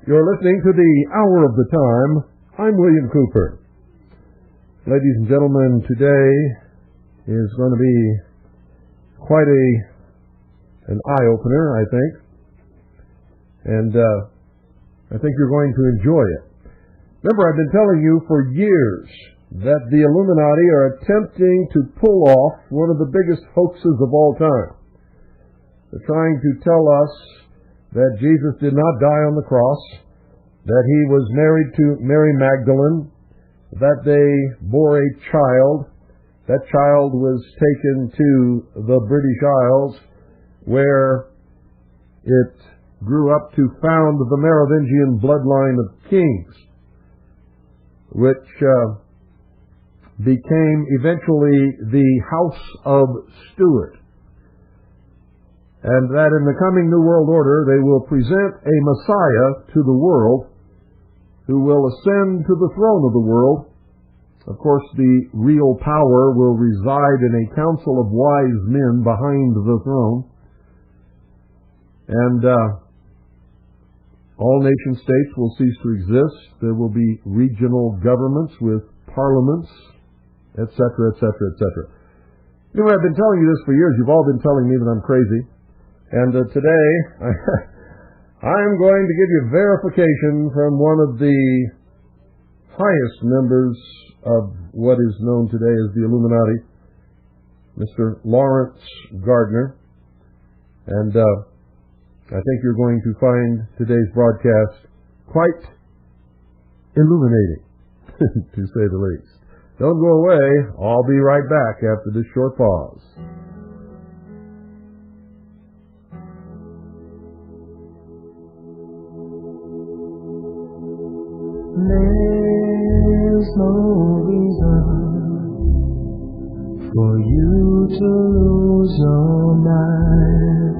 You're listening to the Hour of the Time. I'm William Cooper. Ladies and gentlemen, today is going to be quite an eye-opener, I think. And I think you're going to enjoy it. Remember, I've been telling you for years that the Illuminati are attempting to pull off one of the biggest hoaxes of all time. They're trying to tell us that Jesus did not die on the cross, that he was married to Mary Magdalene, that they bore a child. That child was taken to the British Isles, where it grew up to found the Merovingian bloodline of kings, which became eventually the House of Stuart. And that in the coming New World Order, they will present a Messiah to the world who will ascend to the throne of the world. Of course, the real power will reside in a council of wise men behind the throne. And all nation states will cease to exist. There will be regional governments with parliaments, etc., etc., etc. You know, I've been telling you this for years. You've all been telling me that I'm crazy. And today, I'm going to give you verification from one of the highest members of what is known today as the Illuminati, Mr. Lawrence Gardner. And I think you're going to find today's broadcast quite illuminating, to say the least. Don't go away. I'll be right back after this short pause. There's no reason for you to lose your mind,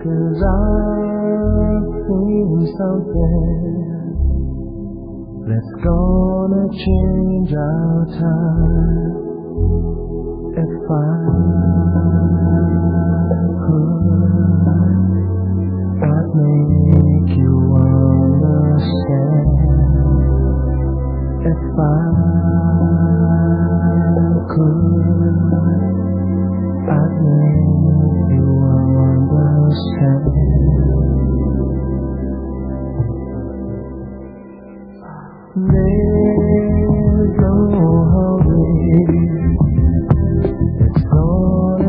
'cause I've seen something that's gonna change our time. If I could, I'd make you understand. If I could, I'd make you understand. There's no hurry, it's gonna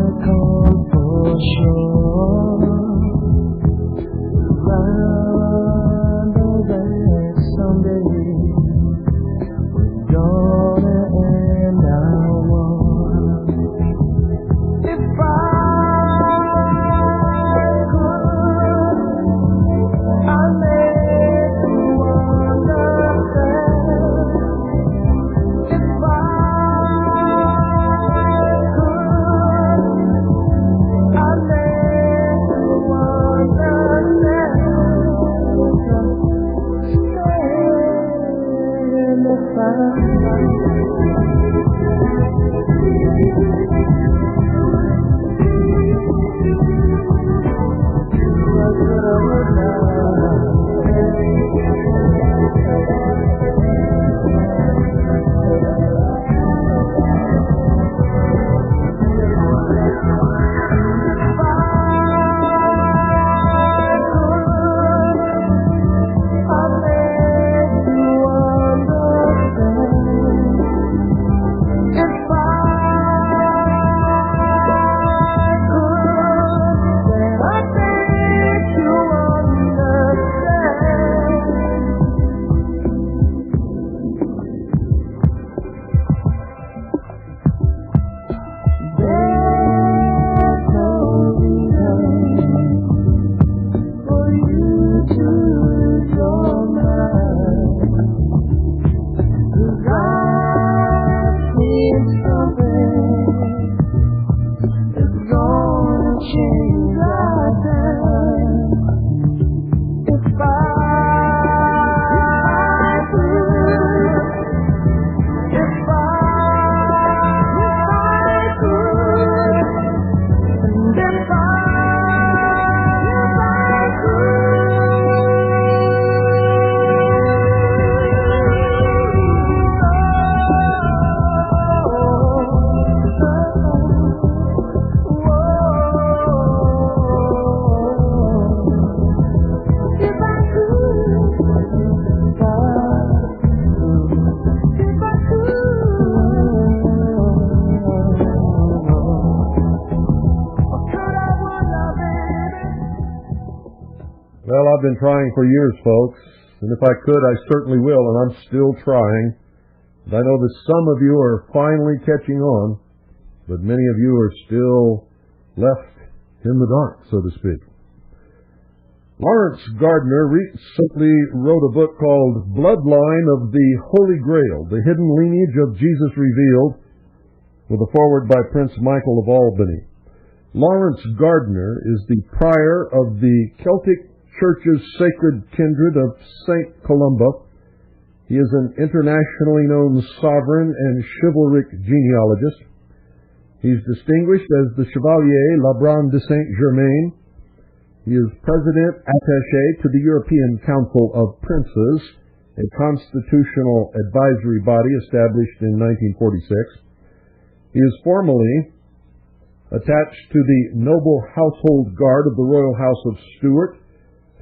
I've been trying for years, folks, and if I could, I certainly will, and I'm still trying. And I know that some of you are finally catching on, but many of you are still left in the dark, so to speak. Lawrence Gardner recently wrote a book called Bloodline of the Holy Grail, The Hidden Lineage of Jesus Revealed, with a foreword by Prince Michael of Albany. Lawrence Gardner is the prior of the Celtic Church's sacred kindred of St. Columba. He is an internationally known sovereign and chivalric genealogist. He's distinguished as the Chevalier Lebrun de Saint-Germain. He is President Attaché to the European Council of Princes, a constitutional advisory body established in 1946. He is formally attached to the noble household guard of the Royal House of Stuart,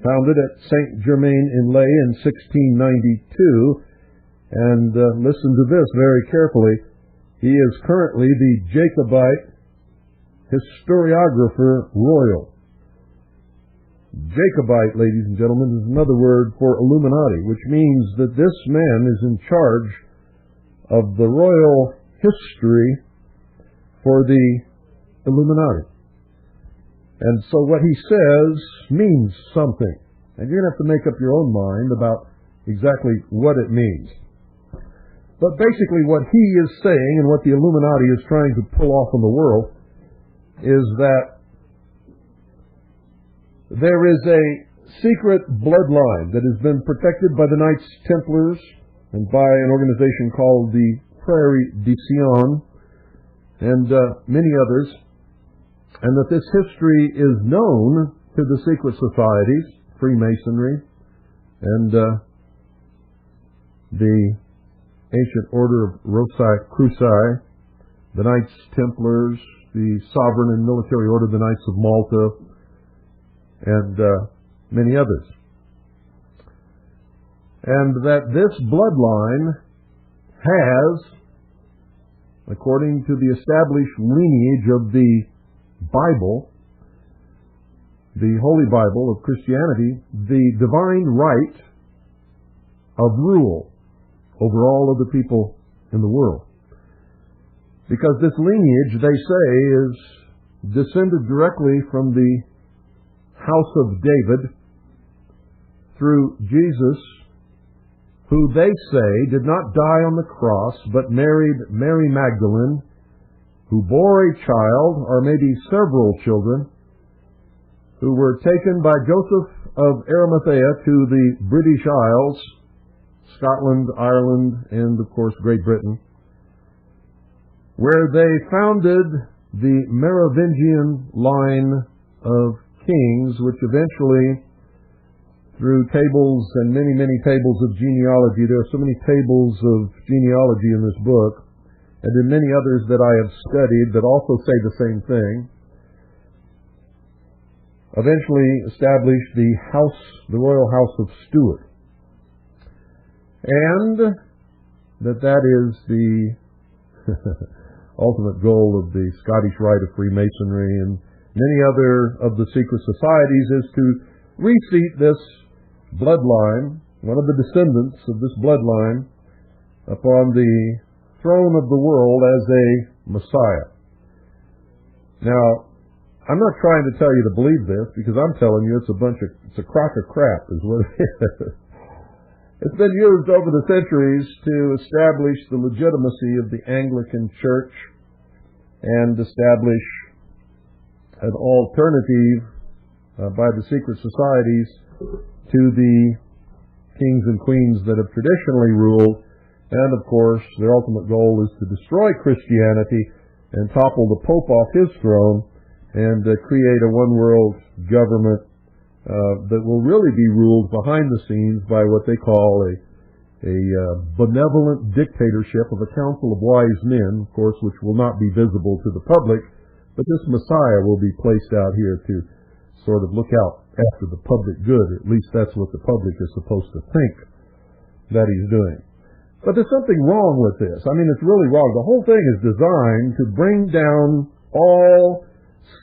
founded at Saint-Germain-en-Laye in 1692. And listen to this very carefully. He is currently the Jacobite historiographer royal. Jacobite, ladies and gentlemen, is another word for Illuminati, which means that this man is in charge of the royal history for the Illuminati. And so what he says means something. And you're going to have to make up your own mind about exactly what it means. But basically what he is saying and what the Illuminati is trying to pull off in the world is that there is a secret bloodline that has been protected by the Knights Templars and by an organization called the Prairie de Sion and many others, and that this history is known to the secret societies, Freemasonry, and the ancient order of Rosicruci, the Knights Templars, the sovereign and military order of the Knights of Malta, and many others. And that this bloodline has, according to the established lineage of the Bible, the Holy Bible of Christianity, the divine right of rule over all of the people in the world. Because this lineage, they say, is descended directly from the house of David through Jesus, who they say did not die on the cross, but married Mary Magdalene, who bore a child, or maybe several children, who were taken by Joseph of Arimathea to the British Isles, Scotland, Ireland, and of course Great Britain, where they founded the Merovingian line of kings, which eventually, through tables and many, many tables of genealogy, there are so many tables of genealogy in this book, and in many others that I have studied that also say the same thing, eventually established the Royal House of Stuart. And that is the ultimate goal of the Scottish Rite of Freemasonry and many other of the secret societies, is to reseat this bloodline, one of the descendants of this bloodline, upon the throne of the world as a Messiah. Now, I'm not trying to tell you to believe this, because I'm telling you it's a crock of crap is what it is. It's been used over the centuries to establish the legitimacy of the Anglican Church and establish an alternative by the secret societies to the kings and queens that have traditionally ruled. And of course, their ultimate goal is to destroy Christianity and topple the Pope off his throne and create a one-world government that will really be ruled behind the scenes by what they call a benevolent dictatorship of a council of wise men, of course, which will not be visible to the public, but this Messiah will be placed out here to sort of look out after the public good. At least that's what the public is supposed to think that he's doing. But there's something wrong with this. I mean, it's really wrong. The whole thing is designed to bring down all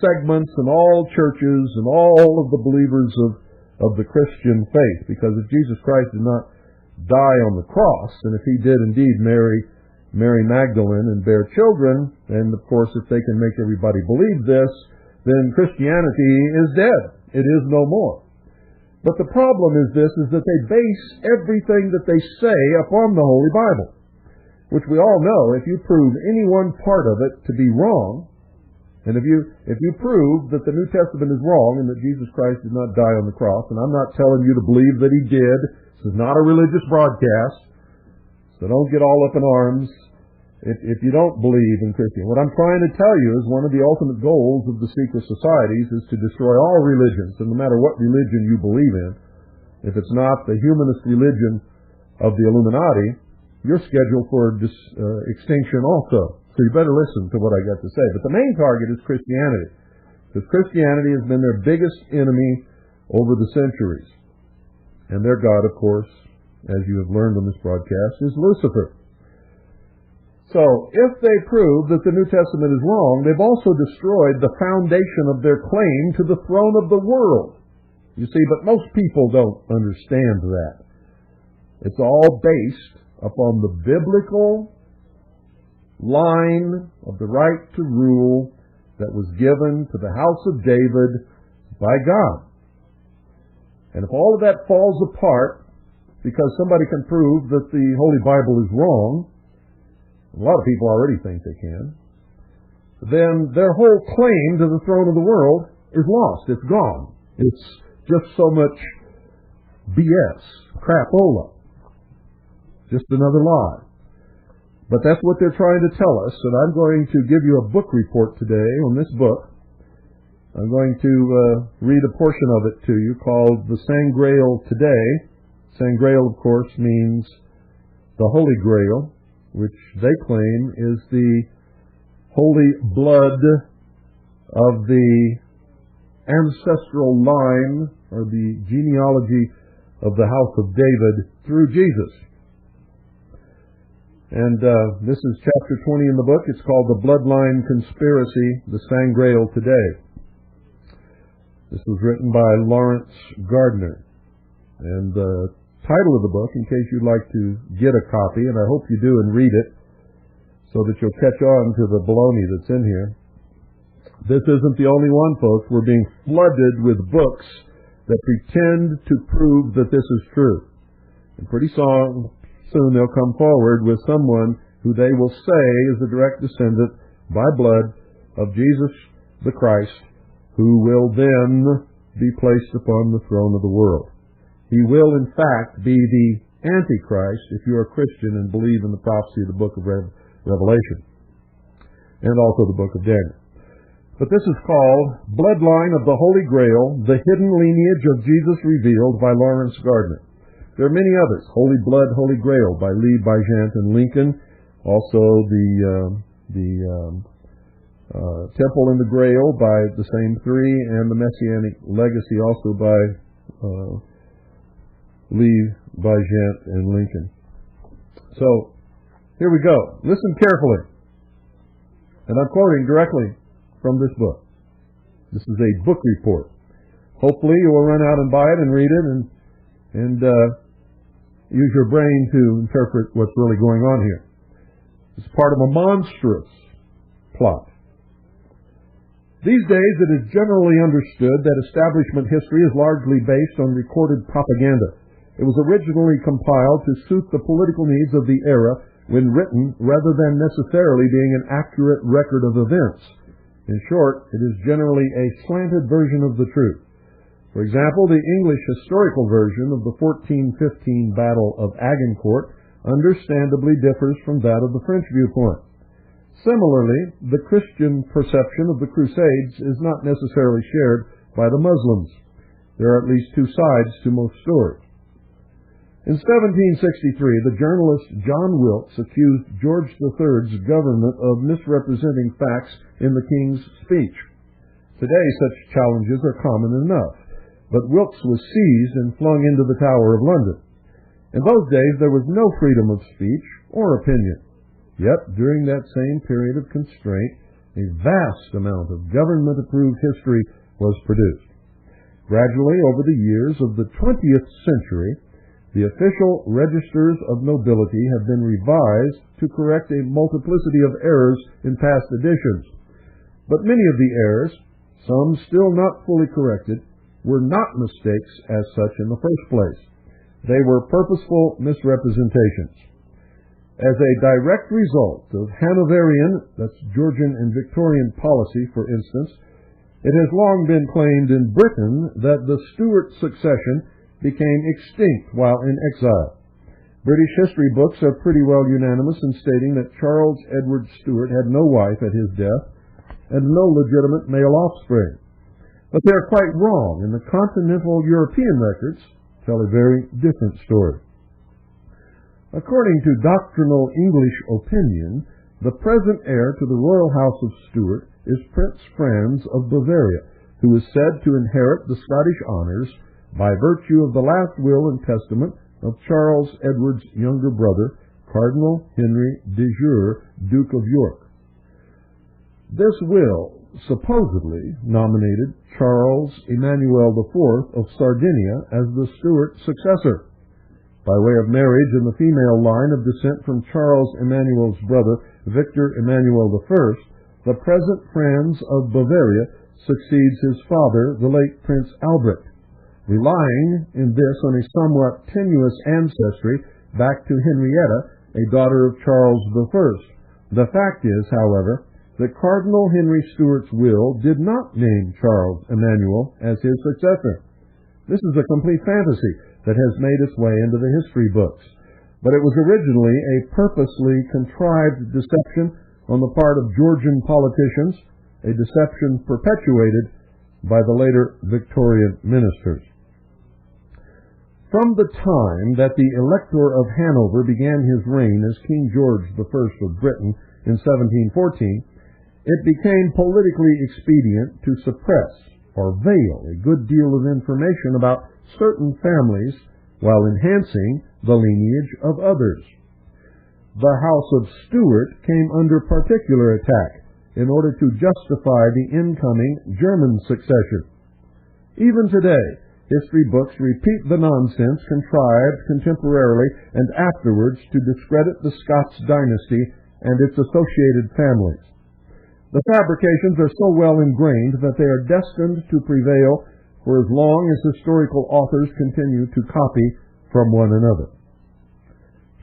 segments and all churches and all of the believers of the Christian faith. Because if Jesus Christ did not die on the cross, and if he did indeed marry Mary Magdalene and bear children, and of course if they can make everybody believe this, then Christianity is dead. It is no more. But the problem is this, is that they base everything that they say upon the Holy Bible, which we all know, if you prove any one part of it to be wrong, and if you prove that the New Testament is wrong and that Jesus Christ did not die on the cross, and I'm not telling you to believe that he did, this is not a religious broadcast, so don't get all up in arms if you don't believe in Christianity. What I'm trying to tell you is one of the ultimate goals of the secret societies is to destroy all religions, and no matter what religion you believe in, if it's not the humanist religion of the Illuminati, you're scheduled for extinction also. So you better listen to what I got to say. But the main target is Christianity, because Christianity has been their biggest enemy over the centuries. And their God, of course, as you have learned on this broadcast, is Lucifer. So, if they prove that the New Testament is wrong, they've also destroyed the foundation of their claim to the throne of the world. You see, but most people don't understand that. It's all based upon the biblical line of the right to rule that was given to the house of David by God. And if all of that falls apart because somebody can prove that the Holy Bible is wrong, a lot of people already think they can, then their whole claim to the throne of the world is lost. It's gone. It's just so much BS, crapola, just another lie. But that's what they're trying to tell us, and I'm going to give you a book report today on this book. I'm going to read a portion of it to you called The Sangreal Today. Sangreal, of course, means the Holy Grail, which they claim is the holy blood of the ancestral line or the genealogy of the house of David through Jesus. And this is chapter 20 in the book. It's called The Bloodline Conspiracy, The Sangreal Today. This was written by Lawrence Gardner. And the title of the book, in case you'd like to get a copy, and I hope you do and read it, so that you'll catch on to the baloney that's in here. This isn't the only one, folks. We're being flooded with books that pretend to prove that this is true. And pretty soon they'll come forward with someone who they will say is a direct descendant by blood of Jesus the Christ, who will then be placed upon the throne of the world. He will, in fact, be the Antichrist if you're a Christian and believe in the prophecy of the book of Revelation and also the book of Daniel. But this is called Bloodline of the Holy Grail, The Hidden Lineage of Jesus Revealed by Lawrence Gardner. There are many others. Holy Blood, Holy Grail by Lee, Bajant, and Lincoln. Also the Temple and the Grail by the same three, and the Messianic Legacy also by Lee, Bajant, and Lincoln. So, here we go. Listen carefully. And I'm quoting directly from this book. This is a book report. Hopefully you will run out and buy it and read it and use your brain to interpret what's really going on here. It's part of a monstrous plot. These days it is generally understood that establishment history is largely based on recorded propaganda. It was originally compiled to suit the political needs of the era when written, rather than necessarily being an accurate record of events. In short, it is generally a slanted version of the truth. For example, the English historical version of the 1415 Battle of Agincourt understandably differs from that of the French viewpoint. Similarly, the Christian perception of the Crusades is not necessarily shared by the Muslims. There are at least two sides to most stories. In 1763, the journalist John Wilkes accused George III's government of misrepresenting facts in the King's speech. Today, such challenges are common enough, but Wilkes was seized and flung into the Tower of London. In those days, there was no freedom of speech or opinion. Yet, during that same period of constraint, a vast amount of government-approved history was produced. Gradually, over the years of the 20th century, the official registers of nobility have been revised to correct a multiplicity of errors in past editions. But many of the errors, some still not fully corrected, were not mistakes as such in the first place. They were purposeful misrepresentations. As a direct result of Hanoverian, that's Georgian and Victorian policy, for instance, it has long been claimed in Britain that the Stuart succession became extinct while in exile. British history books are pretty well unanimous in stating that Charles Edward Stuart had no wife at his death and no legitimate male offspring. But they are quite wrong, and the continental European records tell a very different story. According to doctrinal English opinion, the present heir to the royal house of Stuart is Prince Franz of Bavaria, who is said to inherit the Scottish honors by virtue of the last will and testament of Charles Edward's younger brother, Cardinal Henry de Jure, Duke of York. This will supposedly nominated Charles Emmanuel IV of Sardinia as the Stuart successor. By way of marriage in the female line of descent from Charles Emmanuel's brother, Victor Emmanuel I, the present Franz of Bavaria succeeds his father, the late Prince Albrecht, relying in this on a somewhat tenuous ancestry back to Henrietta, a daughter of Charles I. The fact is, however, that Cardinal Henry Stuart's will did not name Charles Emmanuel as his successor. This is a complete fantasy that has made its way into the history books, but it was originally a purposely contrived deception on the part of Georgian politicians, a deception perpetuated by the later Victorian ministers. From the time that the Elector of Hanover began his reign as King George I of Britain in 1714, it became politically expedient to suppress or veil a good deal of information about certain families while enhancing the lineage of others. The House of Stuart came under particular attack in order to justify the incoming German succession. Even today, history books repeat the nonsense contrived contemporarily and afterwards to discredit the Scots dynasty and its associated families. The fabrications are so well ingrained that they are destined to prevail for as long as historical authors continue to copy from one another.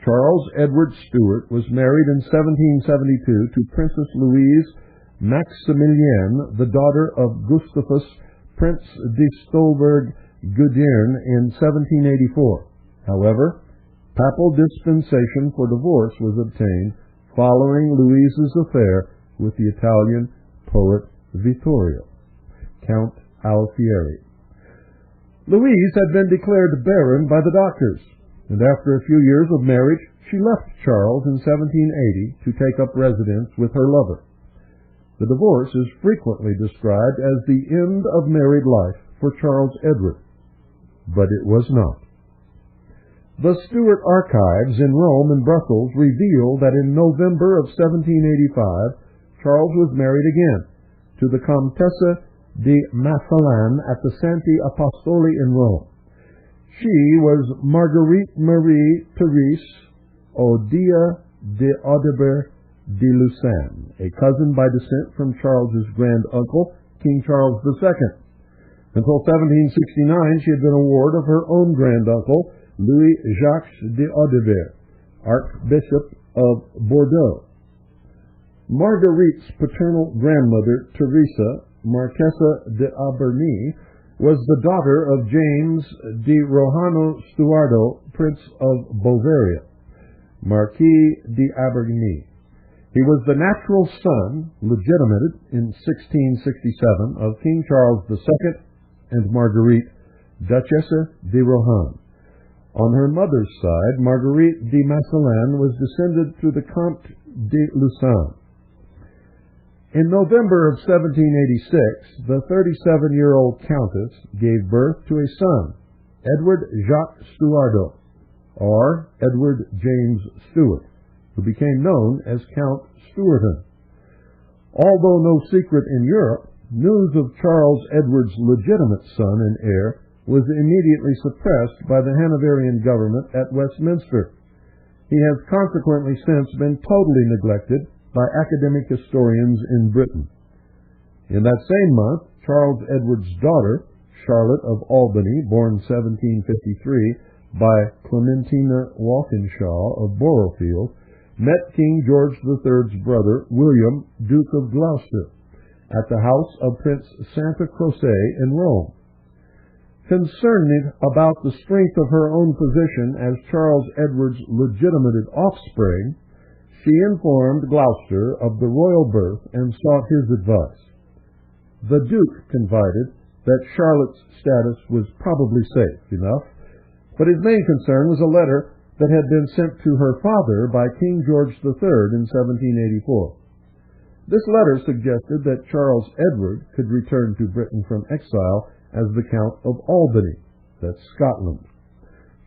Charles Edward Stuart was married in 1772 to Princess Louise Maximilienne, the daughter of Gustavus, Prince de Stolberg-Gudern, in 1784. However, papal dispensation for divorce was obtained following Louise's affair with the Italian poet Vittorio, Count Alfieri. Louise had been declared barren by the doctors, and after a few years of marriage, she left Charles in 1780 to take up residence with her lover. The divorce is frequently described as the end of married life for Charles Edward, but it was not. The Stuart archives in Rome and Brussels reveal that in November of 1785, Charles was married again to the Comtesse de Massillon at the Santi Apostoli in Rome. She was Marguerite Marie Therese Odia de Audebert de Lucerne, a cousin by descent from Charles's grand uncle, King Charles II. Until 1769, she had been a ward of her own grand uncle, Louis Jacques de Audebert, Archbishop of Bordeaux. Marguerite's paternal grandmother, Teresa, Marquesa de Aberny, was the daughter of James di Rohano Stuardo, Prince of Bavaria, Marquis de Aberny. He was the natural son, legitimated in 1667, of King Charles II and Marguerite, Duchesse de Rohan. On her mother's side, Marguerite de Massillon was descended through the Comte de Lucerne. In November of 1786, the 37-year-old countess gave birth to a son, Edward Jacques Stuardo, or Edward James Stuart, who became known as Count Stuarton. Although no secret in Europe, News of Charles Edward's legitimate son and heir was immediately suppressed by the Hanoverian government at Westminster. He has consequently since been totally neglected by academic historians in Britain. In that same month, Charles Edward's daughter, Charlotte of Albany, born 1753, by Clementina Walkinshaw of Boroughill, met King George III's brother, William, Duke of Gloucester, at the house of Prince Santa Croce in Rome. Concerned about the strength of her own position as Charles Edward's legitimate offspring, she informed Gloucester of the royal birth and sought his advice. The Duke confided that Charlotte's status was probably safe enough, but his main concern was a letter that had been sent to her father by King George III in 1784. This letter suggested that Charles Edward could return to Britain from exile as the Count of Albany, that's Scotland.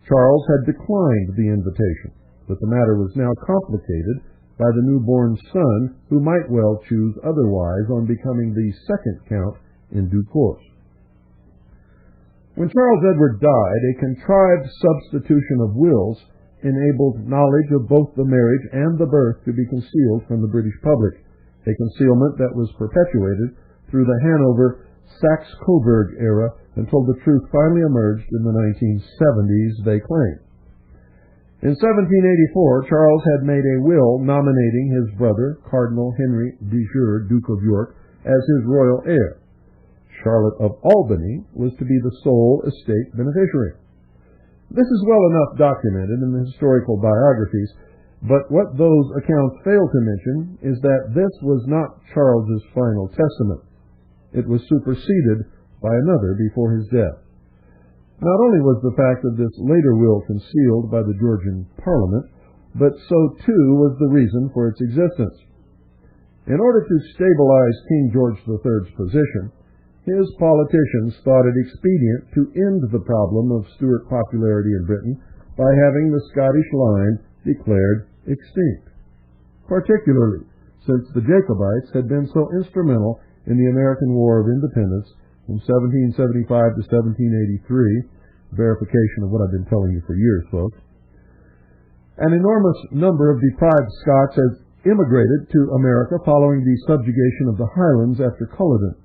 Charles had declined the invitation, but the matter was now complicated by the newborn son, who might well choose otherwise on becoming the second Count in due course. When Charles Edward died, a contrived substitution of wills enabled knowledge of both the marriage and the birth to be concealed from the British public, a concealment that was perpetuated through the Hanover Saxe-Coburg era until the truth finally emerged in the 1970s, they claim. In 1784, Charles had made a will nominating his brother, Cardinal Henry de Jure, Duke of York, as his royal heir. Charlotte of Albany was to be the sole estate beneficiary. This is well enough documented in the historical biographies, but what those accounts fail to mention is that this was not Charles's final testament. It was superseded by another before his death. Not only was the fact of this later will concealed by the Georgian Parliament, but so too was the reason for its existence. In order to stabilize King George III's position, his politicians thought it expedient to end the problem of Stuart popularity in Britain by having the Scottish line declared extinct, particularly since the Jacobites had been so instrumental in the American War of Independence from 1775 to 1783, verification of what I've been telling you for years, folks. An enormous number of deprived Scots has immigrated to America following the subjugation of the Highlands after Culloden.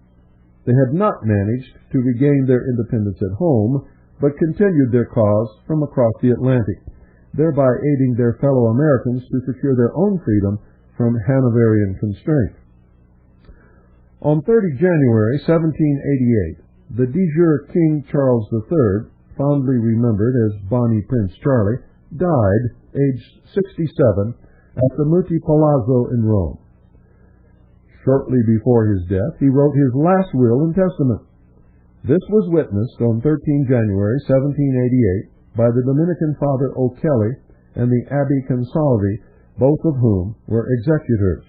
They had not managed to regain their independence at home, but continued their cause from across the Atlantic, thereby aiding their fellow Americans to secure their own freedom from Hanoverian constraint. On 30 January 1788, the de jure King Charles III, fondly remembered as Bonnie Prince Charlie, died, aged 67, at the Muti Palazzo in Rome. Shortly before his death, he wrote his last will and testament. This was witnessed on 13 January 1788 by the Dominican Father O'Kelly and the Abbé Consalvi, both of whom were executors.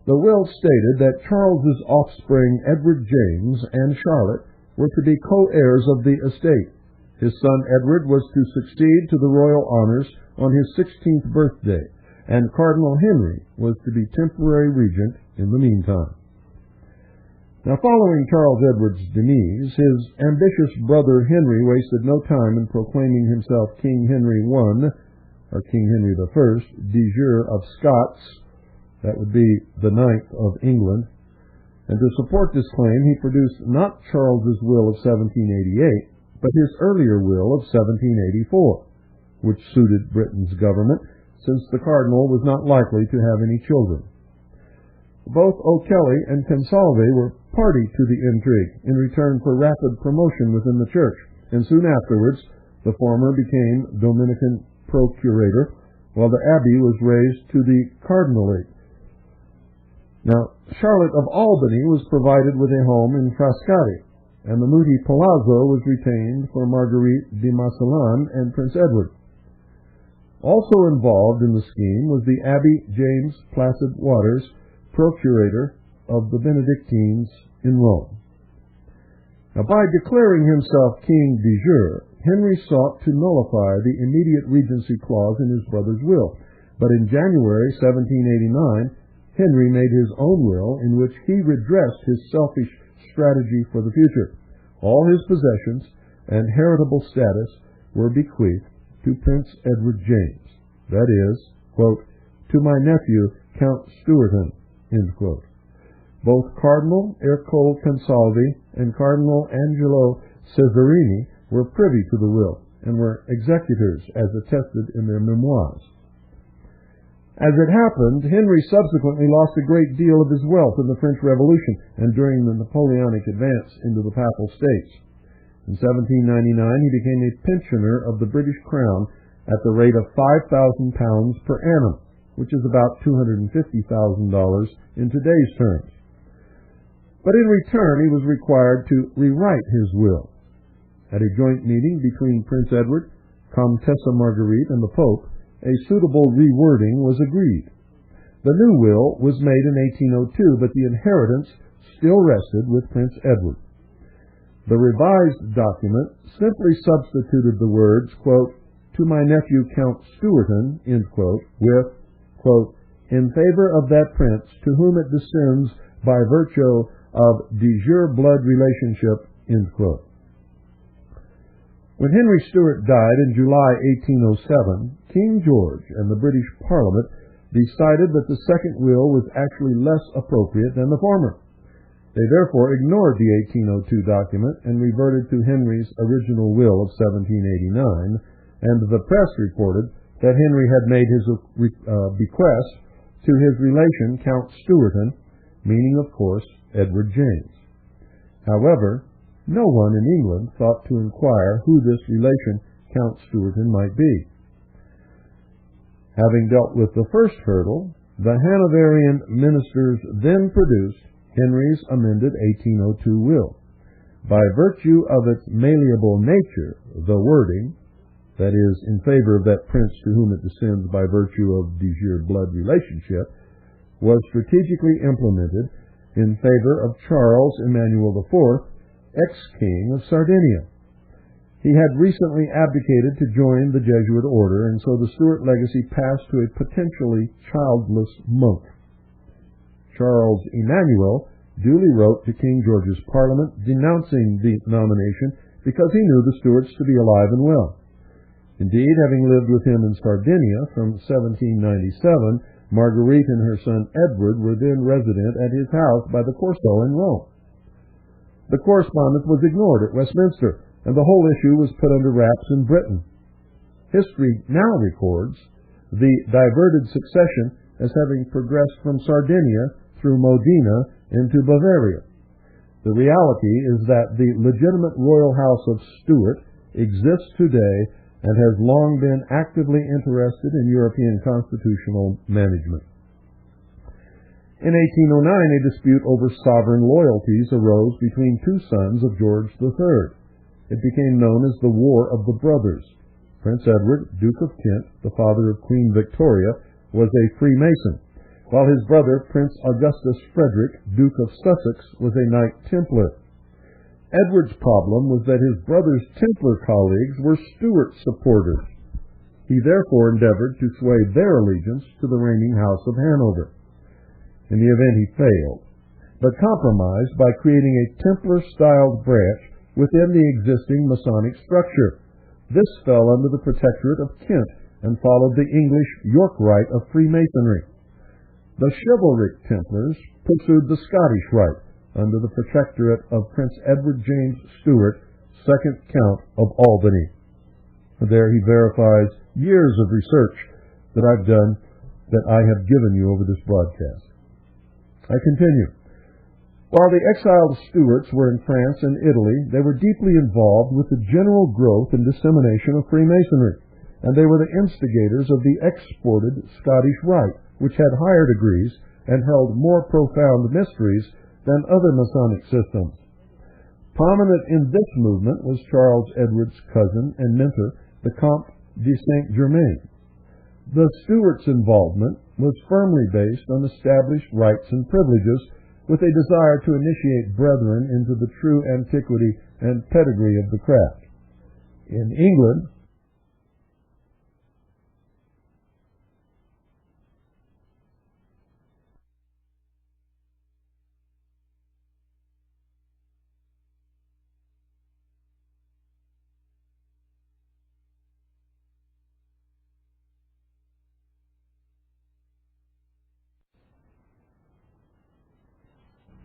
The will stated that Charles's offspring, Edward James and Charlotte, were to be co-heirs of the estate. His son Edward was to succeed to the royal honors on his 16th birthday, and Cardinal Henry was to be temporary regent in the meantime. Now, following Charles Edward's demise, his ambitious brother Henry wasted no time in proclaiming himself King Henry I, or King Henry I, de jure of Scots. That would be the 9th of England. And to support this claim, he produced not Charles's will of 1788, but his earlier will of 1784, which suited Britain's government, since the cardinal was not likely to have any children. Both O'Kelly and Consalvi were party to the intrigue in return for rapid promotion within the church, and soon afterwards the former became Dominican procurator, while the abbey was raised to the cardinalate. Now, Charlotte of Albany was provided with a home in Frascati, and the Muti Palazzo was retained for Marguerite de Massillon and Prince Edward. Also involved in the scheme was the Abbé James Placid Waters, procurator of the Benedictines in Rome. Now, by declaring himself king de jure, Henry sought to nullify the immediate regency clause in his brother's will, but in January 1789, Henry made his own will in which he redressed his selfish strategy for the future. All his possessions and heritable status were bequeathed to Prince Edward James, that is, quote, to my nephew, Count Stuarton, end quote. Both Cardinal Ercole Consalvi and Cardinal Angelo Cesarini were privy to the will and were executors, as attested in their memoirs. As it happened, Henry subsequently lost a great deal of his wealth in the French Revolution and during the Napoleonic advance into the Papal States. In 1799, he became a pensioner of the British Crown at the rate of £5,000 per annum, which is about $250,000 in today's terms. But in return, he was required to rewrite his will. At a joint meeting between Prince Edward, Comtesse Marguerite, and the Pope, a suitable rewording was agreed. The new will was made in 1802, but the inheritance still rested with Prince Edward. The revised document simply substituted the words, quote, to my nephew Count Stuarton, end quote, with, quote, in favor of that prince to whom it descends by virtue of de jure blood relationship, end quote. When Henry Stuart died in July 1807, King George and the British Parliament decided that the second will was actually less appropriate than the former. They therefore ignored the 1802 document and reverted to Henry's original will of 1789, and the press reported that Henry had made his bequest to his relation Count Stuarton, meaning, of course, Edward James. However, no one in England thought to inquire who this relation Count Stuarton might be. Having dealt with the first hurdle, the Hanoverian ministers then produced Henry's amended 1802 will. By virtue of its malleable nature, the wording, that is, in favor of that prince to whom it descends by virtue of de jure blood relationship, was strategically implemented in favor of Charles Emmanuel IV, ex-king of Sardinia. He had recently abdicated to join the Jesuit order, and so the Stuart legacy passed to a potentially childless monk. Charles Emmanuel duly wrote to King George's Parliament denouncing the nomination because he knew the Stuarts to be alive and well. Indeed, having lived with him in Sardinia from 1797, Marguerite and her son Edward were then resident at his house by the Corso in Rome. The correspondence was ignored at Westminster, and the whole issue was put under wraps in Britain. History now records the diverted succession as having progressed from Sardinia through Modena into Bavaria. The reality is that the legitimate royal house of Stuart exists today and has long been actively interested in European constitutional management. In 1809, a dispute over sovereign loyalties arose between two sons of George III. It became known as the War of the Brothers. Prince Edward, Duke of Kent, the father of Queen Victoria, was a Freemason, while his brother, Prince Augustus Frederick, Duke of Sussex, was a Knight Templar. Edward's problem was that his brother's Templar colleagues were Stuart supporters. He therefore endeavored to sway their allegiance to the reigning House of Hanover. In the event, he failed, but compromised by creating a Templar-styled branch within the existing Masonic structure. This fell under the protectorate of Kent and followed the English York Rite of Freemasonry. The chivalric Templars pursued the Scottish Rite under the protectorate of Prince Edward James Stuart, 2nd Count of Albany. There he verifies years of research that I've done, that I have given you over this broadcast. I continue. While the exiled Stuarts were in France and Italy, they were deeply involved with the general growth and dissemination of Freemasonry, and they were the instigators of the exported Scottish Rite, which had higher degrees and held more profound mysteries than other Masonic systems. Prominent in this movement was Charles Edward's cousin and mentor, the Comte de Saint-Germain. The Stuarts' involvement was firmly based on established rights and privileges, with a desire to initiate brethren into the true antiquity and pedigree of the craft. In England,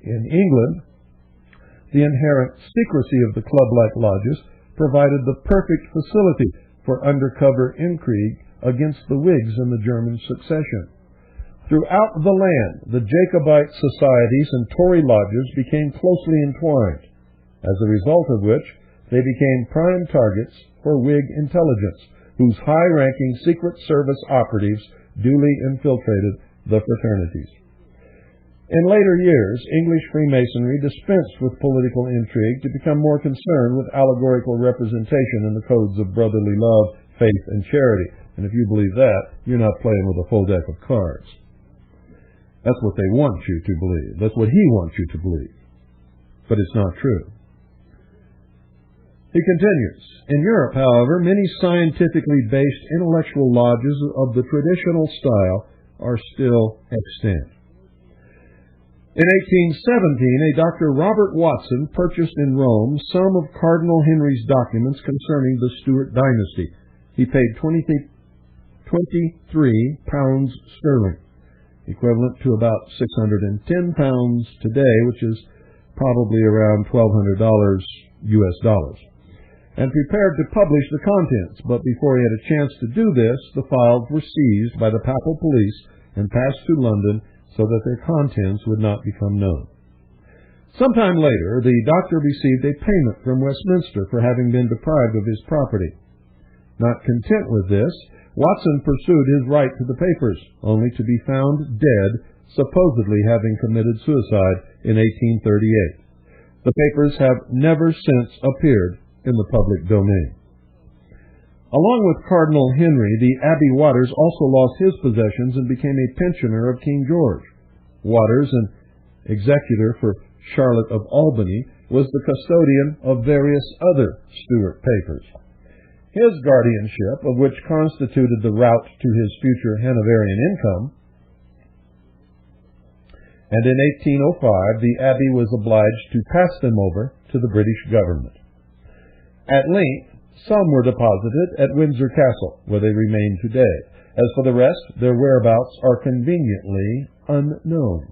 In England, the inherent secrecy of the club-like lodges provided the perfect facility for undercover intrigue against the Whigs in the German succession. Throughout the land, the Jacobite societies and Tory lodges became closely entwined, as a result of which they became prime targets for Whig intelligence, whose high-ranking Secret Service operatives duly infiltrated the fraternities. In later years, English Freemasonry dispensed with political intrigue to become more concerned with allegorical representation in the codes of brotherly love, faith, and charity. And if you believe that, you're not playing with a full deck of cards. That's what they want you to believe. That's what he wants you to believe. But it's not true. He continues, in Europe, however, many scientifically based intellectual lodges of the traditional style are still extant. In 1817, a Dr. Robert Watson purchased in Rome some of Cardinal Henry's documents concerning the Stuart dynasty. He paid 23 pounds sterling, equivalent to about 610 pounds today, which is probably around $1,200 US dollars, and prepared to publish the contents. But before he had a chance to do this, the files were seized by the papal police and passed to London so that their contents would not become known. Sometime later, the doctor received a payment from Westminster for having been deprived of his property. Not content with this, Watson pursued his right to the papers, only to be found dead, supposedly having committed suicide in 1838. The papers have never since appeared in the public domain. Along with Cardinal Henry, the Abbey Waters also lost his possessions and became a pensioner of King George. Waters, an executor for Charlotte of Albany, was the custodian of various other Stuart papers. His guardianship, of which constituted the route to his future Hanoverian income, and in 1805 the Abbey was obliged to pass them over to the British government. At length, some were deposited at Windsor Castle, where they remain today. As for the rest, their whereabouts are conveniently unknown.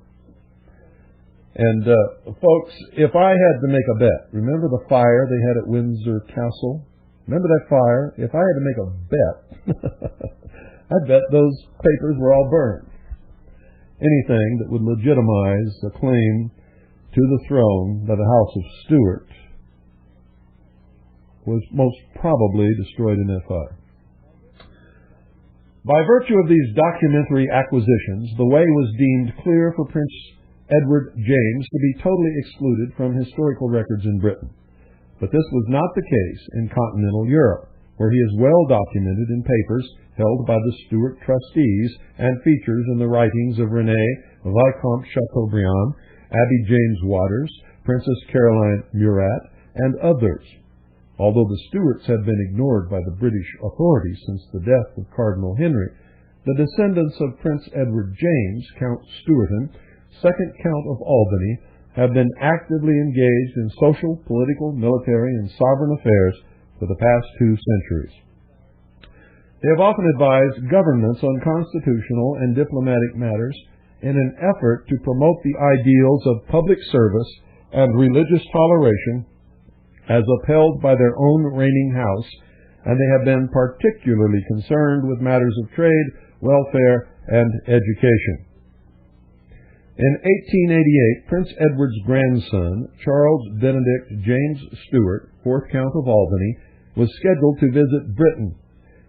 And, folks, if I had to make a bet, remember the fire they had at Windsor Castle? Remember that fire? If I had to make a bet, I'd bet those papers were all burned. Anything that would legitimize a claim to the throne by the House of Stuart was most probably destroyed in that fire. By virtue of these documentary acquisitions, the way was deemed clear for Prince Edward James to be totally excluded from historical records in Britain. But this was not the case in continental Europe, where he is well documented in papers held by the Stuart trustees and features in the writings of Renée, Viscount Chateaubriand, Abbé James Waters, Princess Caroline Murat, and others. Although the Stuarts had been ignored by the British authorities since the death of Cardinal Henry, the descendants of Prince Edward James, Count Stuarton, second Count of Albany, have been actively engaged in social, political, military, and sovereign affairs for the past 2 centuries. They have often advised governments on constitutional and diplomatic matters in an effort to promote the ideals of public service and religious toleration as upheld by their own reigning house, and they have been particularly concerned with matters of trade, welfare, and education. In 1888, Prince Edward's grandson, Charles Benedict James Stuart, 4th Count of Albany, was scheduled to visit Britain.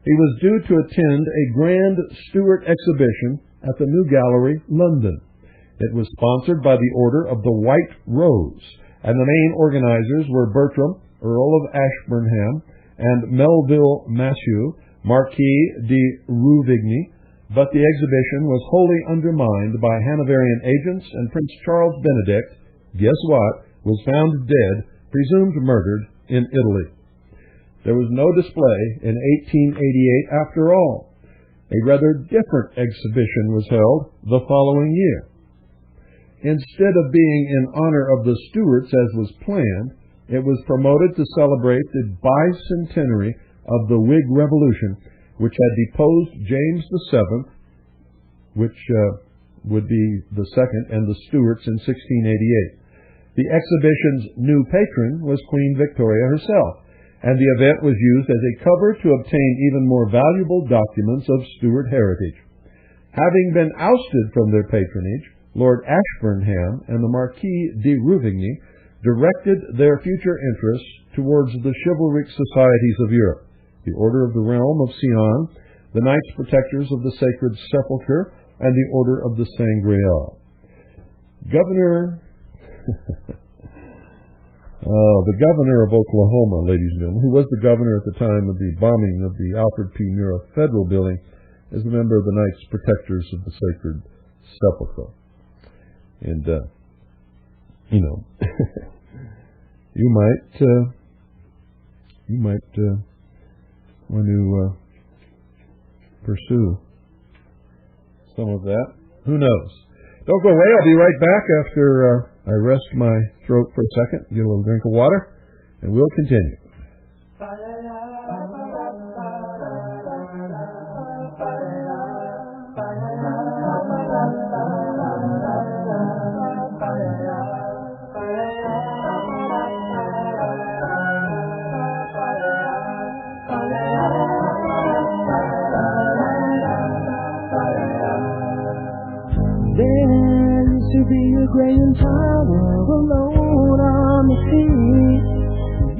He was due to attend a grand Stuart exhibition at the New Gallery, London. It was sponsored by the Order of the White Rose, and the main organizers were Bertram, Earl of Ashburnham, and Melville Massieu, Marquis de Rouvigny, but the exhibition was wholly undermined by Hanoverian agents, and Prince Charles Benedict, guess what, was found dead, presumed murdered, in Italy. There was no display in 1888 after all. A rather different exhibition was held the following year. Instead of being in honor of the Stuarts as was planned, it was promoted to celebrate the bicentenary of the Whig Revolution, which had deposed James VII, which would be the second, and the Stuarts in 1688. The exhibition's new patron was Queen Victoria herself, and the event was used as a cover to obtain even more valuable documents of Stuart heritage. Having been ousted from their patronage, Lord Ashburnham and the Marquis de Rouvigny directed their future interests towards the chivalric societies of Europe, the Order of the Realm of Sion, the Knights Protectors of the Sacred Sepulchre, and the Order of the Sangreal. The governor of Oklahoma, ladies and gentlemen, who was the governor at the time of the bombing of the Alfred P. Murrah Federal Building, is a member of the Knights Protectors of the Sacred Sepulchre. And, you might want to pursue some of that. Who knows? Don't go away. I'll be right back after I rest my throat for a second, get a little drink of water, and we'll continue. Grand tower alone on the sea,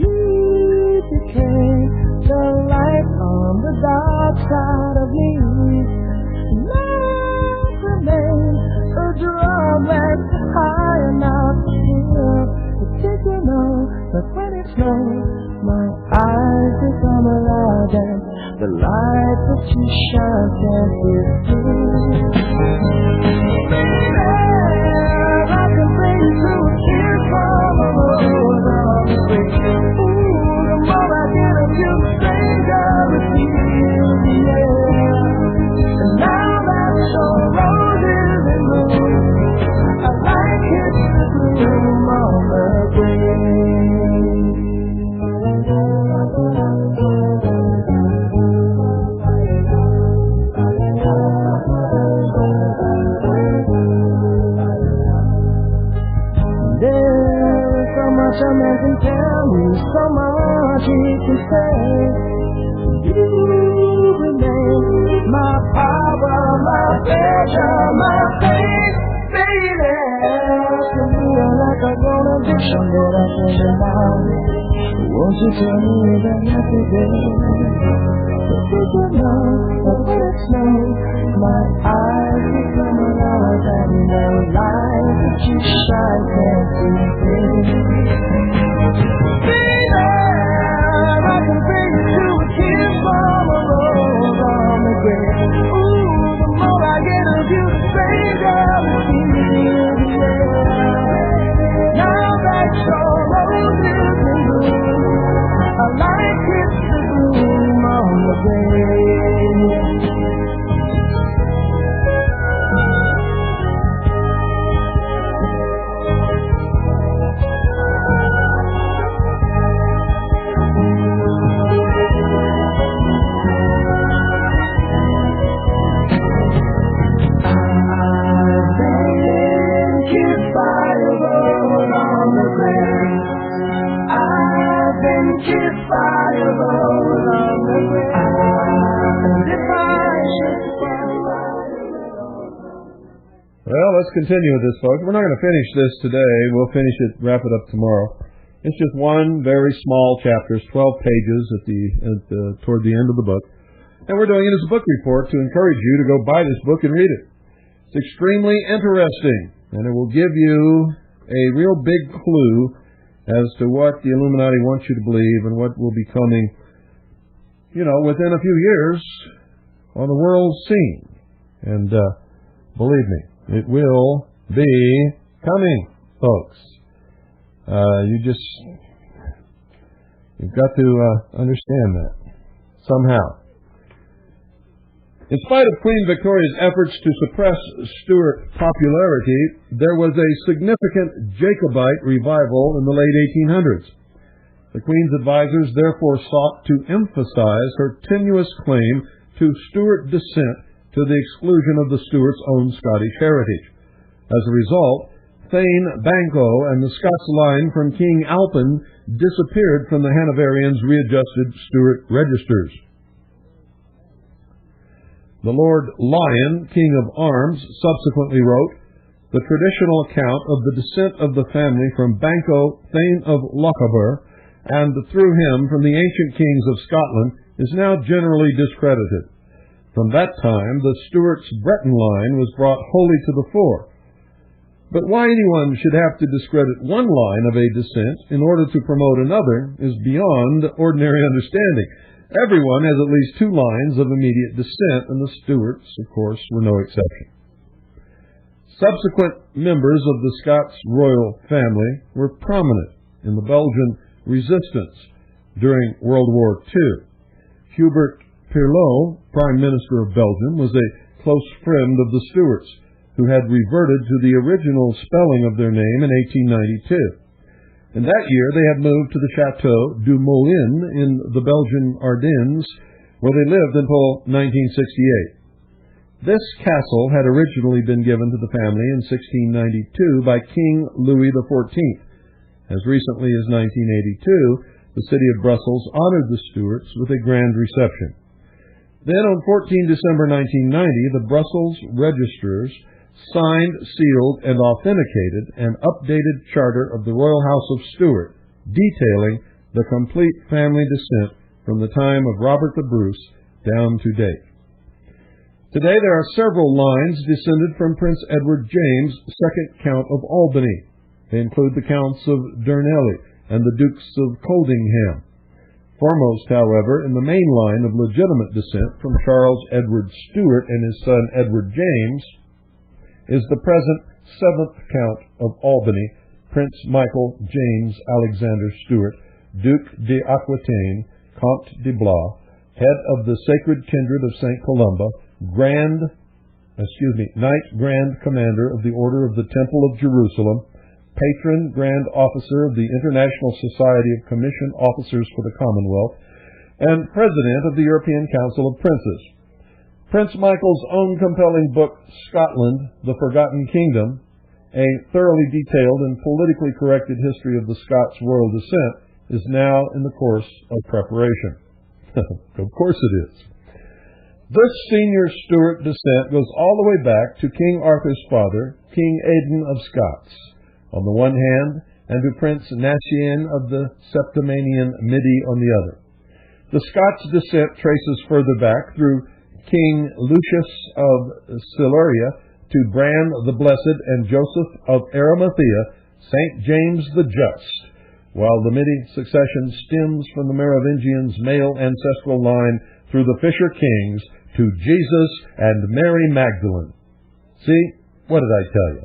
you became the light on the dark side of me. Love remains a drawback high enough to hear. But did you know that when it snows, my eyes become alive and the light that you shine can't be seen? A man can tell me so much he can say. You remain my power, my pleasure, my faith, baby. To feel like a grown addiction that I can't deny. Won't you tell me that yesterday? But did you know that when it snows, my eyes become alive and the light that you shine can't be seen? I can bring you to a kiss from a rose on the grave. Ooh, the more I get of you, the stranger it feels. Now that your rose is in bloom, a light hits the gloom on the grave. Well, let's continue with this, folks. We're not going to finish this today. We'll wrap it up tomorrow. It's just one very small chapter, 12 pages toward the end of the book. And we're doing it as a book report to encourage you to go buy this book and read it. It's extremely interesting, and it will give you a real big clue as to what the Illuminati wants you to believe and what will be coming, within a few years on the world scene. And believe me, it will be coming, folks. You've got to understand that somehow. In spite of Queen Victoria's efforts to suppress Stuart popularity, there was a significant Jacobite revival in the late 1800s. The Queen's advisors therefore sought to emphasize her tenuous claim to Stuart descent to the exclusion of the Stuarts' own Scottish heritage. As a result, Thane Banco and the Scots line from King Alpin disappeared from the Hanoverians' readjusted Stuart registers. The Lord Lyon, King of Arms, subsequently wrote, "The traditional account of the descent of the family from Banco, Thane of Lochaber, and through him from the ancient kings of Scotland, is now generally discredited. From that time, the Stuarts' Breton line was brought wholly to the fore. But why anyone should have to discredit one line of a descent in order to promote another is beyond ordinary understanding. Everyone has at least two lines of immediate descent, and the Stuarts, of course, were no exception." Subsequent members of the Scots royal family were prominent in the Belgian resistance during World War II. Hubert Pirlo, Prime Minister of Belgium, was a close friend of the Stuarts, who had reverted to the original spelling of their name in 1892. In that year, they had moved to the Chateau du Moulin in the Belgian Ardennes, where they lived until 1968. This castle had originally been given to the family in 1692 by King Louis XIV. As recently as 1982, the city of Brussels honored the Stuarts with a grand reception. Then, on 14 December 1990, the Brussels registrars signed, sealed, and authenticated an updated charter of the Royal House of Stuart, detailing the complete family descent from the time of Robert the Bruce down to date. Today there are several lines descended from Prince Edward James, 2nd Count of Albany. They include the Counts of Durnelly and the Dukes of Coldingham. Foremost, however, in the main line of legitimate descent from Charles Edward Stuart and his son Edward James is the present 7th Count of Albany, Prince Michael James Alexander Stuart, Duc d'Aquitaine, Comte de Blois, head of the Sacred Kindred of St. Columba, Knight Grand Commander of the Order of the Temple of Jerusalem, Patron Grand Officer of the International Society of Commissioned Officers for the Commonwealth, and President of the European Council of Princes. Prince Michael's own compelling book, Scotland, The Forgotten Kingdom, a thoroughly detailed and politically corrected history of the Scots royal descent, is now in the course of preparation. Of course it is. This senior Stuart descent goes all the way back to King Arthur's father, King Aidan of Scots, on the one hand, and to Prince Nacien of the Septimanian Midi on the other. The Scots descent traces further back through King Lucius of Siluria to Bran the Blessed and Joseph of Arimathea, St. James the Just, while the Midi succession stems from the Merovingians' male ancestral line through the Fisher Kings to Jesus and Mary Magdalene. See? What did I tell you?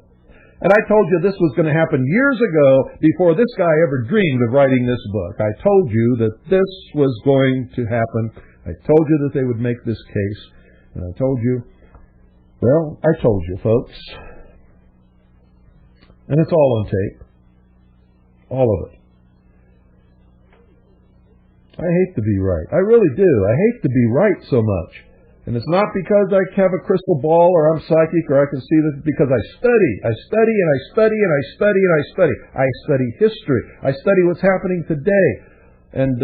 And I told you this was going to happen years ago before this guy ever dreamed of writing this book. I told you that this was going to happen. I told you that they would make this case. And I told you, well, I told you, folks. And it's all on tape. All of it. I hate to be right. I really do. I hate to be right so much. And it's not because I have a crystal ball or I'm psychic or I can see this. It's because I study. I study and I study and I study and I study. I study history. I study what's happening today. And,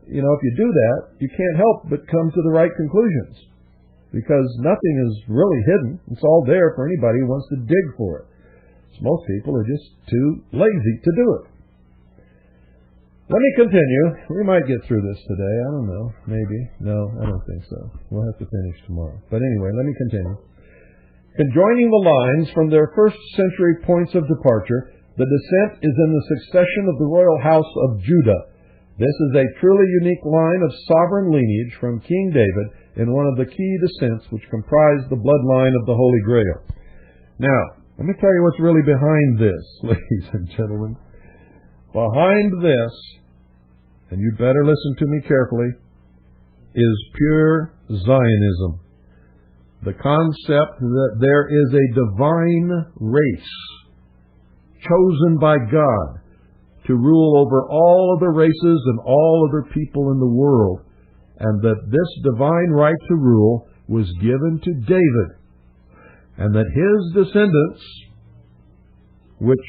if you do that, you can't help but come to the right conclusions. Because nothing is really hidden. It's all there for anybody who wants to dig for it. So most people are just too lazy to do it. Let me continue. We might get through this today. I don't know. Maybe. No, I don't think so. We'll have to finish tomorrow. But anyway, let me continue. Conjoining the lines from their first century points of departure, the descent is in the succession of the royal house of Judah. This is a truly unique line of sovereign lineage from King David in one of the key descents which comprise the bloodline of the Holy Grail. Now, let me tell you what's really behind this, ladies and gentlemen. Behind this, and you better listen to me carefully, is pure Zionism. The concept that there is a divine race chosen by God to rule over all other races and all other people in the world, and that this divine right to rule was given to David, and that his descendants, which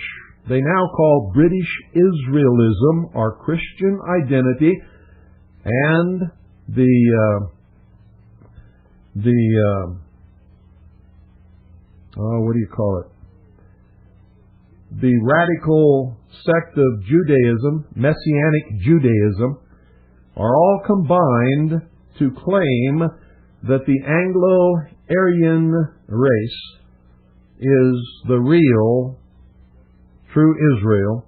they now call British Israelism, are Christian identity, and the radical sect of Judaism, Messianic Judaism, are all combined to claim that the Anglo-Aryan race is the real, true Israel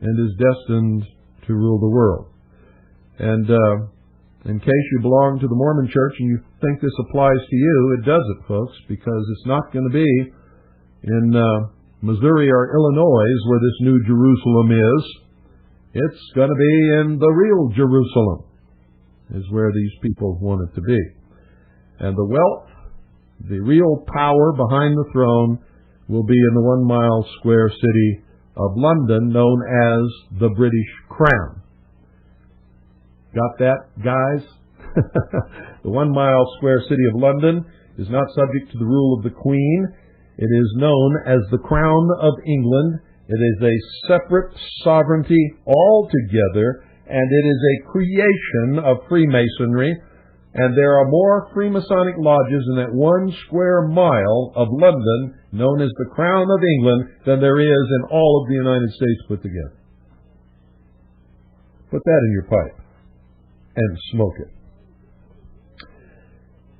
and is destined to rule the world. And in case you belong to the Mormon Church and you think this applies to you, it doesn't, folks, because it's not going to be in Missouri or Illinois where this new Jerusalem is. It's going to be in the real Jerusalem, is where these people want it to be. And the wealth, the real power behind the throne, will be in the 1 mile square city of London, known as the British Crown. Got that, guys? The 1 mile square city of London is not subject to the rule of the Queen. It is known as the Crown of England. It is a separate sovereignty altogether, and it is a creation of Freemasonry. And there are more Freemasonic lodges in that 1 square mile of London, known as the Crown of England, than there is in all of the United States put together. Put that in your pipe and smoke it.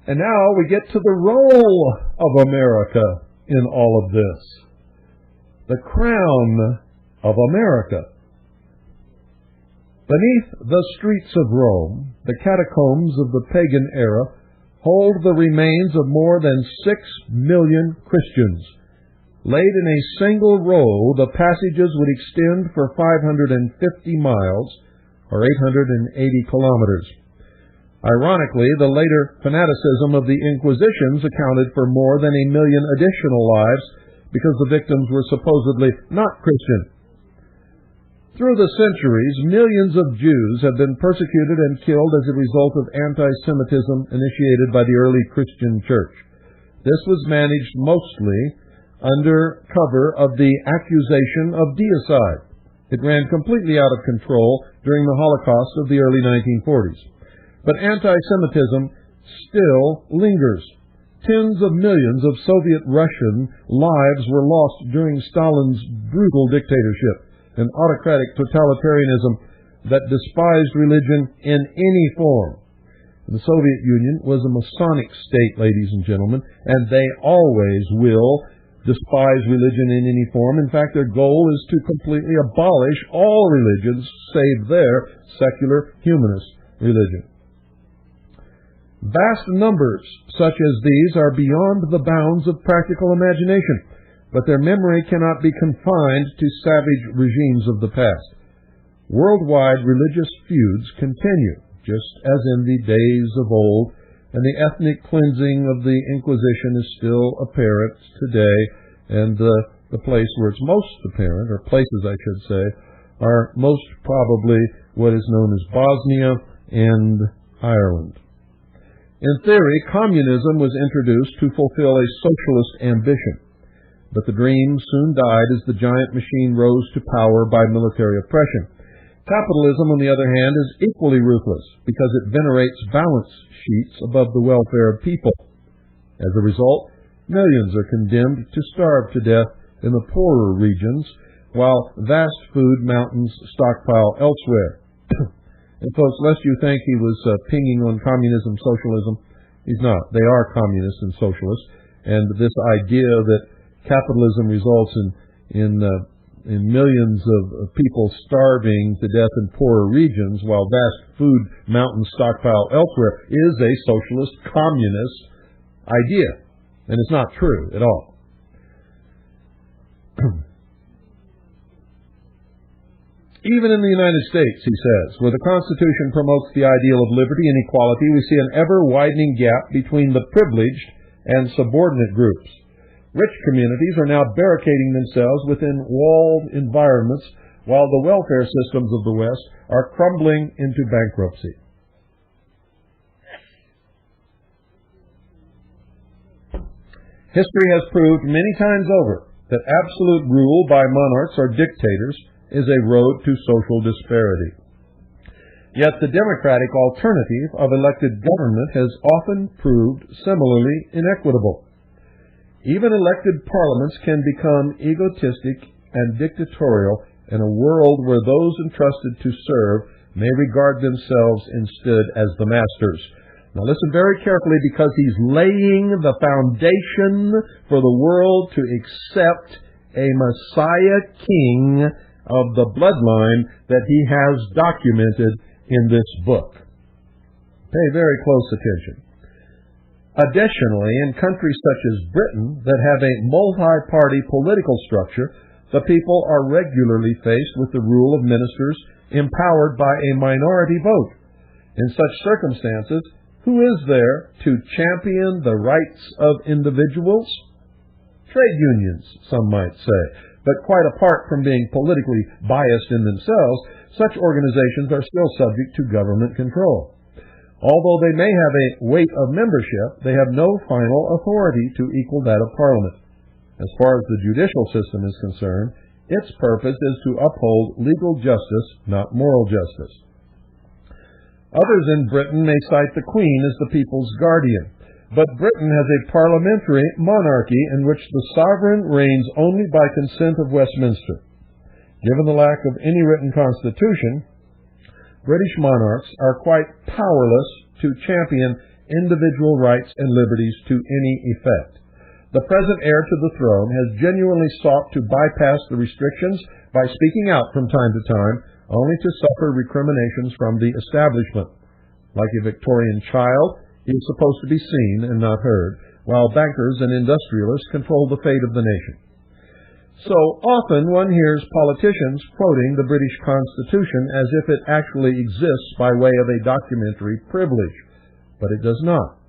And now we get to the role of America in all of this. The crown of America. Beneath the streets of Rome, the catacombs of the pagan era hold the remains of more than 6 million Christians. Laid in a single row, the passages would extend for 550 miles, or 880 kilometers. Ironically, the later fanaticism of the Inquisitions accounted for more than 1 million additional lives because the victims were supposedly not Christian. Through the centuries, millions of Jews have been persecuted and killed as a result of anti-Semitism initiated by the early Christian church. This was managed mostly under cover of the accusation of deicide. It ran completely out of control during the Holocaust of the early 1940s. But anti-Semitism still lingers. Tens of millions of Soviet Russian lives were lost during Stalin's brutal dictatorship, an autocratic totalitarianism that despised religion in any form. The Soviet Union was a Masonic state, ladies and gentlemen, and they always will despise religion in any form. In fact, their goal is to completely abolish all religions save their secular humanist religion. Vast numbers such as these are beyond the bounds of practical imagination, but their memory cannot be confined to savage regimes of the past. Worldwide religious feuds continue, just as in the days of old, and the ethnic cleansing of the Inquisition is still apparent today, and the place where it's most apparent, or places I should say, are most probably what is known as Bosnia and Ireland. In theory, communism was introduced to fulfill a socialist ambition. But the dream soon died as the giant machine rose to power by military oppression. Capitalism, on the other hand, is equally ruthless because it venerates balance sheets above the welfare of people. As a result, millions are condemned to starve to death in the poorer regions, while vast food mountains stockpile elsewhere. And folks, lest you think he was pinging on communism, socialism, he's not. They are communists and socialists. And this idea that capitalism results in millions of people starving to death in poorer regions while vast food mountains stockpile elsewhere is a socialist, communist idea. And it's not true at all. Even in the United States, he says, where the Constitution promotes the ideal of liberty and equality, we see an ever-widening gap between the privileged and subordinate groups. Rich communities are now barricading themselves within walled environments, while the welfare systems of the West are crumbling into bankruptcy. History has proved many times over that absolute rule by monarchs or dictators is a road to social disparity. Yet the democratic alternative of elected government has often proved similarly inequitable. Even elected parliaments can become egotistic and dictatorial in a world where those entrusted to serve may regard themselves instead as the masters. Now listen very carefully, because he's laying the foundation for the world to accept a Messiah King of the bloodline that he has documented in this book. Pay very close attention. Additionally, in countries such as Britain that have a multi-party political structure, the people are regularly faced with the rule of ministers empowered by a minority vote. In such circumstances, who is there to champion the rights of individuals? Trade unions, some might say. But quite apart from being politically biased in themselves, such organizations are still subject to government control. Although they may have a weight of membership, they have no final authority to equal that of Parliament. As far as the judicial system is concerned, its purpose is to uphold legal justice, not moral justice. Others in Britain may cite the Queen as the people's guardian, but Britain has a parliamentary monarchy in which the sovereign reigns only by consent of Westminster. Given the lack of any written constitution, British monarchs are quite powerless to champion individual rights and liberties to any effect. The present heir to the throne has genuinely sought to bypass the restrictions by speaking out from time to time, only to suffer recriminations from the establishment. Like a Victorian child, he is supposed to be seen and not heard, while bankers and industrialists control the fate of the nation. So often one hears politicians quoting the British Constitution as if it actually exists by way of a documentary privilege, but it does not.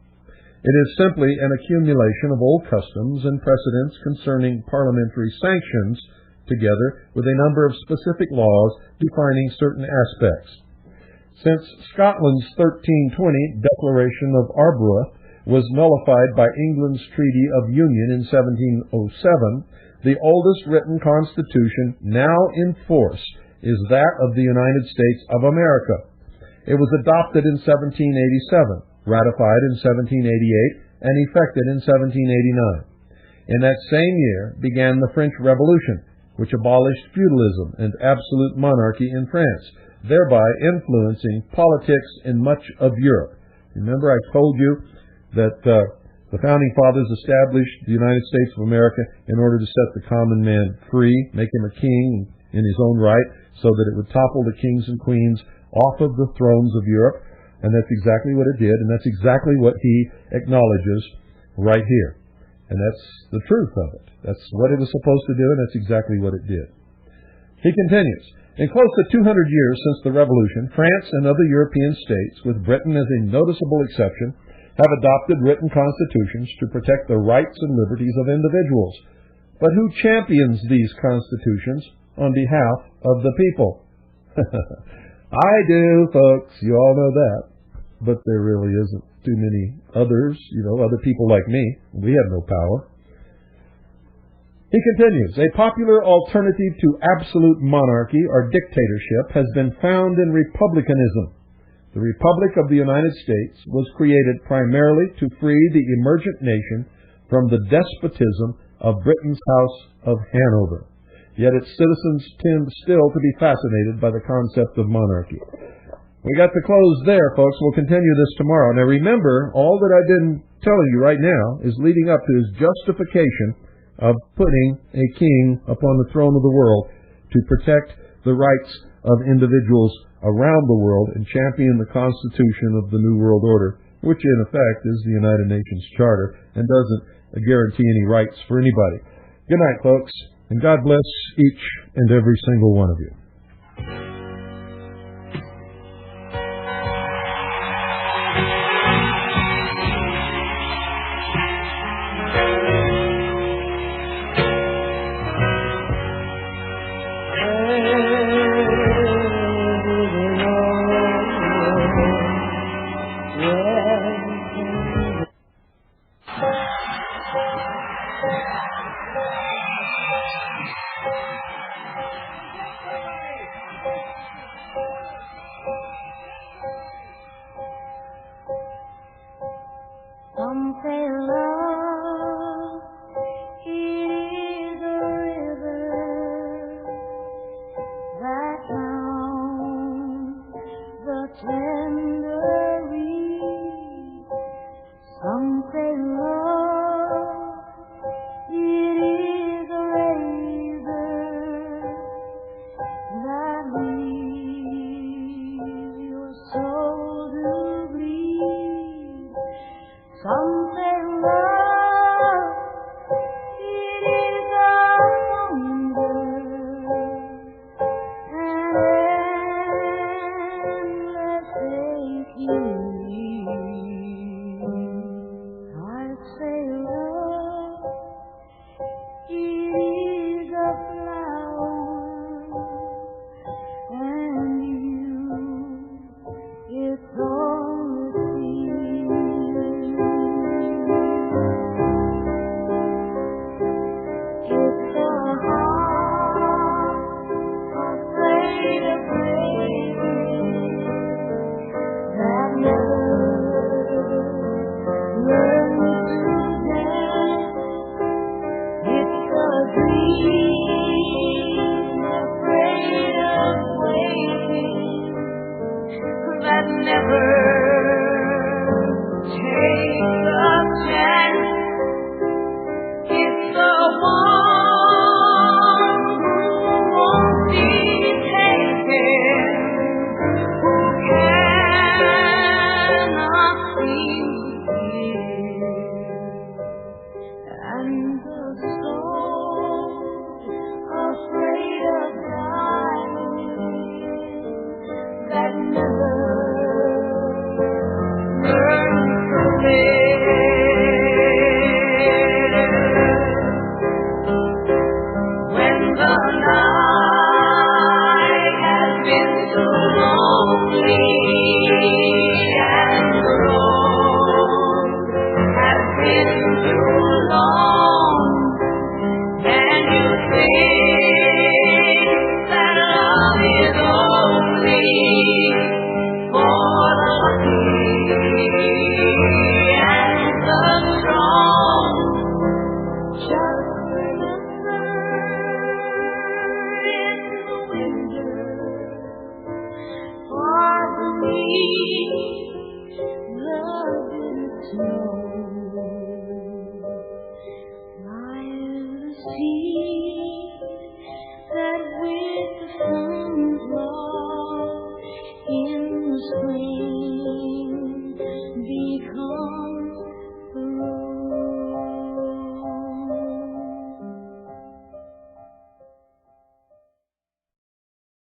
It is simply an accumulation of old customs and precedents concerning parliamentary sanctions, together with a number of specific laws defining certain aspects. Since Scotland's 1320 Declaration of Arbroath was nullified by England's Treaty of Union in 1707, the oldest written constitution now in force is that of the United States of America. It was adopted in 1787, ratified in 1788, and effected in 1789. In that same year began the French Revolution, which abolished feudalism and absolute monarchy in France, thereby influencing politics in much of Europe. Remember, I told you that the Founding Fathers established the United States of America in order to set the common man free, make him a king in his own right, so that it would topple the kings and queens off of the thrones of Europe. And that's exactly what it did, and that's exactly what he acknowledges right here. And that's the truth of it. That's what it was supposed to do, and that's exactly what it did. He continues, in close to 200 years since the Revolution, France and other European states, with Britain as a noticeable exception, have adopted written constitutions to protect the rights and liberties of individuals. But who champions these constitutions on behalf of the people? I do, folks. You all know that. But there really isn't too many others, other people like me. We have no power. He continues, a popular alternative to absolute monarchy or dictatorship has been found in republicanism. The Republic of the United States was created primarily to free the emergent nation from the despotism of Britain's House of Hanover. Yet its citizens tend still to be fascinated by the concept of monarchy. We got to close there, folks. We'll continue this tomorrow. Now remember, all that I've been telling you right now is leading up to his justification of putting a king upon the throne of the world to protect the rights of individuals around the world and champion the Constitution of the New World Order, which in effect is the United Nations Charter and doesn't guarantee any rights for anybody. Good night, folks, and God bless each and every single one of you. snow.